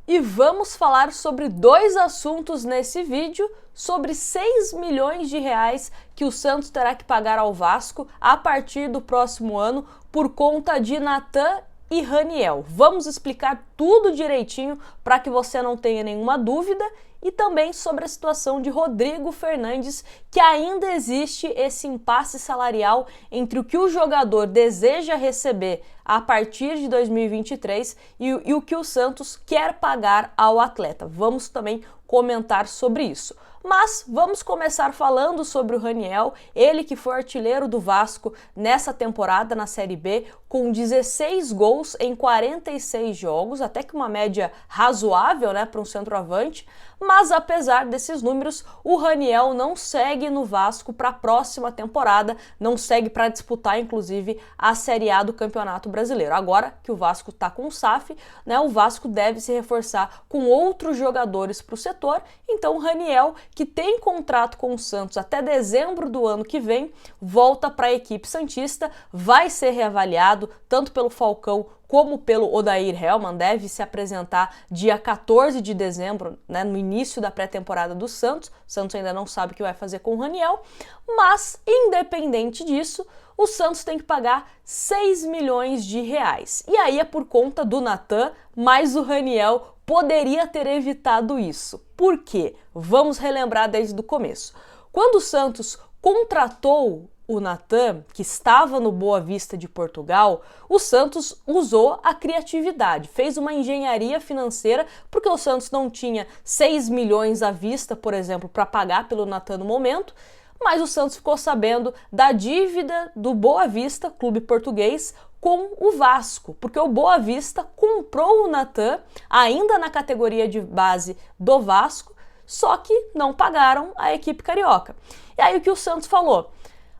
E vamos falar sobre dois assuntos nesse vídeo, sobre 6 milhões de reais que o Santos terá que pagar ao Vasco a partir do próximo ano por conta de Natan e Raniel. Vamos explicar tudo direitinho para que você não tenha nenhuma dúvida e também sobre a situação de Rodrigo Fernandes, que ainda existe esse impasse salarial entre o que o jogador deseja receber a partir de 2023 e o que o Santos quer pagar ao atleta. Vamos também comentar sobre isso. Mas vamos começar falando sobre o Raniel, ele que foi artilheiro do Vasco nessa temporada na Série B, com 16 gols em 46 jogos, até que uma média razoável, né, para um centroavante. Mas apesar desses números, o Raniel não segue no Vasco para a próxima temporada, não segue para disputar inclusive a Série A do Campeonato Brasileiro. Agora que o Vasco está com o SAF, né, o Vasco deve se reforçar com outros jogadores para o setor, então o Raniel, que tem contrato com o Santos até dezembro do ano que vem, volta para a equipe santista, vai ser reavaliado tanto pelo Falcão como pelo Odair Hellmann, deve se apresentar dia 14 de dezembro, né, no início da pré-temporada do Santos. O Santos ainda não sabe o que vai fazer com o Raniel, mas independente disso, o Santos tem que pagar 6 milhões de reais. E aí é por conta do Natan, mas o Raniel poderia ter evitado isso. Por quê? Vamos relembrar desde o começo. Quando o Santos contratou o Natan, que estava no Boa Vista de Portugal, o Santos usou a criatividade, fez uma engenharia financeira, porque o Santos não tinha 6 milhões à vista, por exemplo, para pagar pelo Natan no momento, mas o Santos ficou sabendo da dívida do Boa Vista, clube português, com o Vasco, porque o Boa Vista comprou o Natan, ainda na categoria de base do Vasco, só que não pagaram a equipe carioca. E aí o que o Santos falou?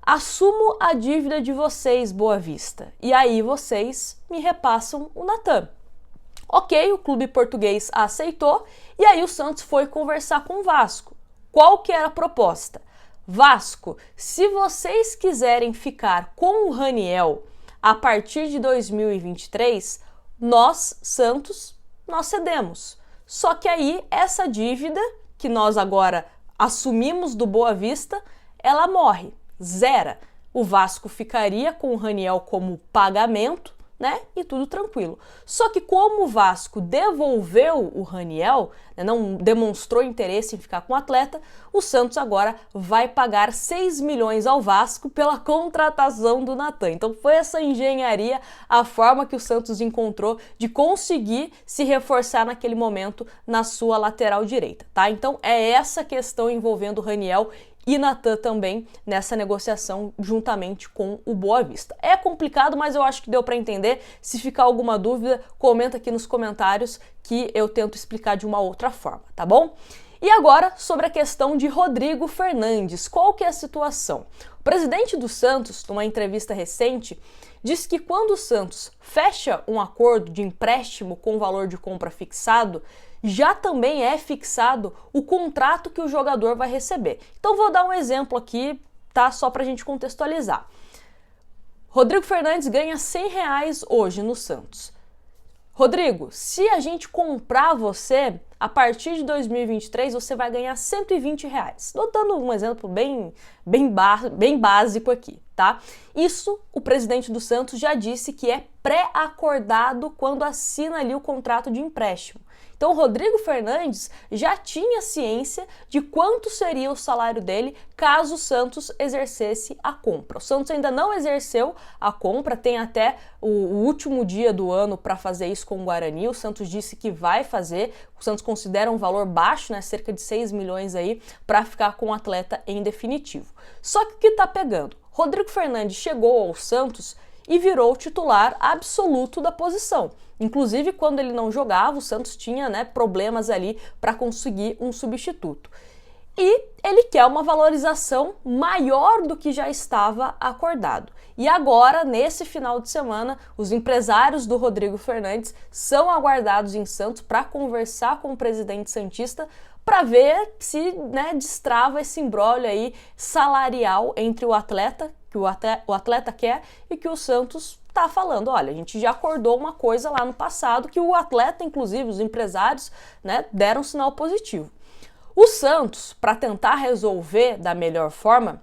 Assumo a dívida de vocês, Boa Vista, e aí vocês me repassam o Natan. Ok, o clube português aceitou, e aí o Santos foi conversar com o Vasco. Qual que era a proposta? Vasco, se vocês quiserem ficar com o Raniel a partir de 2023, nós, Santos, nós cedemos. Só que aí essa dívida, que nós agora assumimos do Boa Vista, ela morre. Zera. O Vasco ficaria com o Raniel como pagamento, né? E tudo tranquilo. Só que como o Vasco devolveu o Raniel, né, não demonstrou interesse em ficar com o atleta, o Santos agora vai pagar 6 milhões ao Vasco pela contratação do Natan. Então foi essa engenharia a forma que o Santos encontrou de conseguir se reforçar naquele momento na sua lateral direita, tá? Então é essa questão envolvendo o Raniel e Natan também nessa negociação juntamente com o Boa Vista. É complicado, mas eu acho que deu para entender. Se ficar alguma dúvida, comenta aqui nos comentários que eu tento explicar de uma outra forma, tá bom? E agora, sobre a questão de Rodrigo Fernandes, qual que é a situação? O presidente do Santos, numa entrevista recente, disse que quando o Santos fecha um acordo de empréstimo com valor de compra fixado, já também é fixado o contrato que o jogador vai receber. Então vou dar um exemplo aqui, tá? Só para a gente contextualizar. Rodrigo Fernandes ganha R$100 hoje no Santos. Rodrigo, se a gente comprar você, a partir de 2023 você vai ganhar R$120. Estou dando um exemplo bem básico aqui, tá? Isso o presidente do Santos já disse que é pré-acordado quando assina ali o contrato de empréstimo. Então, o Rodrigo Fernandes já tinha ciência de quanto seria o salário dele caso o Santos exercesse a compra. O Santos ainda não exerceu a compra, tem até o último dia do ano para fazer isso com o Guarani. O Santos disse que vai fazer. O Santos considera um valor baixo, né, cerca de 6 milhões aí, para ficar com o atleta em definitivo. Só que o que está pegando? Rodrigo Fernandes chegou ao Santos e virou titular absoluto da posição. Inclusive, quando ele não jogava, o Santos tinha, né, problemas ali para conseguir um substituto. E ele quer uma valorização maior do que já estava acordado. E agora, nesse final de semana, os empresários do Rodrigo Fernandes são aguardados em Santos para conversar com o presidente santista para ver se, né, destrava esse imbróglio aí salarial entre o atleta, que o atleta quer, e que o Santos tá falando, olha, a gente já acordou uma coisa lá no passado que o atleta, inclusive os empresários, né, deram um sinal positivo. O Santos, para tentar resolver da melhor forma,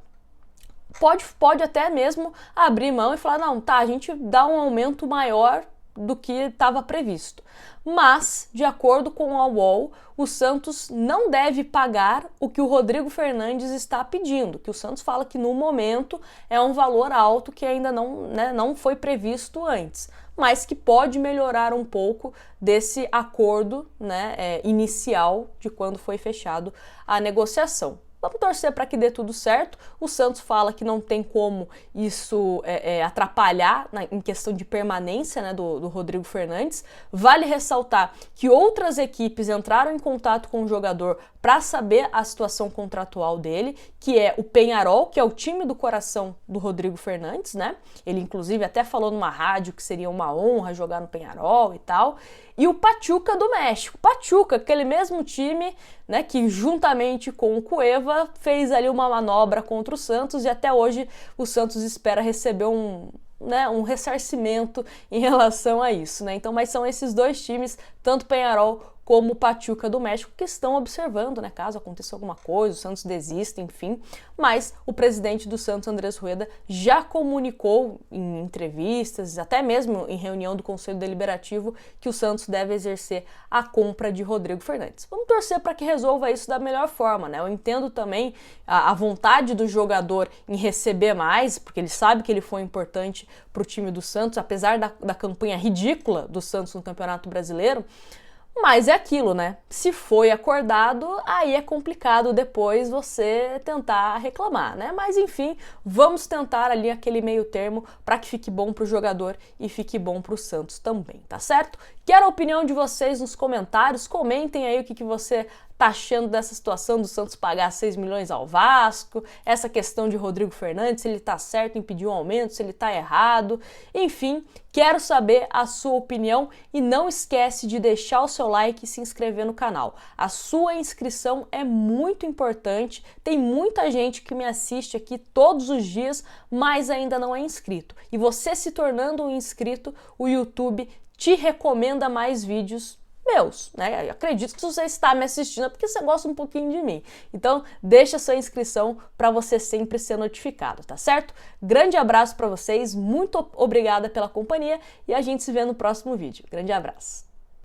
pode até mesmo abrir mão e falar, não, tá, a gente dá um aumento maior do que estava previsto. Mas, de acordo com a UOL, o Santos não deve pagar o que o Rodrigo Fernandes está pedindo, que o Santos fala que no momento é um valor alto que ainda não foi previsto antes, mas que pode melhorar um pouco desse acordo, né, inicial de quando foi fechado a negociação. Vamos torcer para que dê tudo certo. O Santos fala que não tem como isso atrapalhar em questão de permanência, né, do Rodrigo Fernandes. Vale ressaltar que outras equipes entraram em contato com o jogador para saber a situação contratual dele, que é o Peñarol, que é o time do coração do Rodrigo Fernandes, né? Ele inclusive até falou numa rádio que seria uma honra jogar no Peñarol e tal. E o Pachuca do México. Pachuca, aquele mesmo time, né, que juntamente com o Cueva fez ali uma manobra contra o Santos, e até hoje o Santos espera receber um ressarcimento em relação a isso, né? Então, mas são esses dois times, tanto Peñarol como o Pachuca do México, que estão observando, né, caso aconteça alguma coisa, o Santos desista, enfim. Mas o presidente do Santos, Andrés Rueda, já comunicou em entrevistas, até mesmo em reunião do Conselho Deliberativo, que o Santos deve exercer a compra de Rodrigo Fernandes. Vamos torcer para que resolva isso da melhor forma, né? Eu entendo também a vontade do jogador em receber mais, porque ele sabe que ele foi importante para o time do Santos, apesar da campanha ridícula do Santos no Campeonato Brasileiro. Mas é aquilo, né? Se foi acordado, aí é complicado depois você tentar reclamar, né? Mas enfim, vamos tentar ali aquele meio termo para que fique bom para o jogador e fique bom para o Santos também, tá certo? Quero a opinião de vocês nos comentários, comentem aí o que você tá achando dessa situação do Santos pagar 6 milhões ao Vasco, essa questão de Rodrigo Fernandes, se ele tá certo em pedir um aumento, se ele tá errado, enfim, quero saber a sua opinião e não esquece de deixar o seu like e se inscrever no canal. A sua inscrição é muito importante, tem muita gente que me assiste aqui todos os dias, mas ainda não é inscrito. E você se tornando um inscrito, o YouTube te recomenda mais vídeos meus, né? Eu acredito que você está me assistindo é porque você gosta um pouquinho de mim. Então, deixa sua inscrição para você sempre ser notificado, tá certo? Grande abraço para vocês, muito obrigada pela companhia e a gente se vê no próximo vídeo. Grande abraço!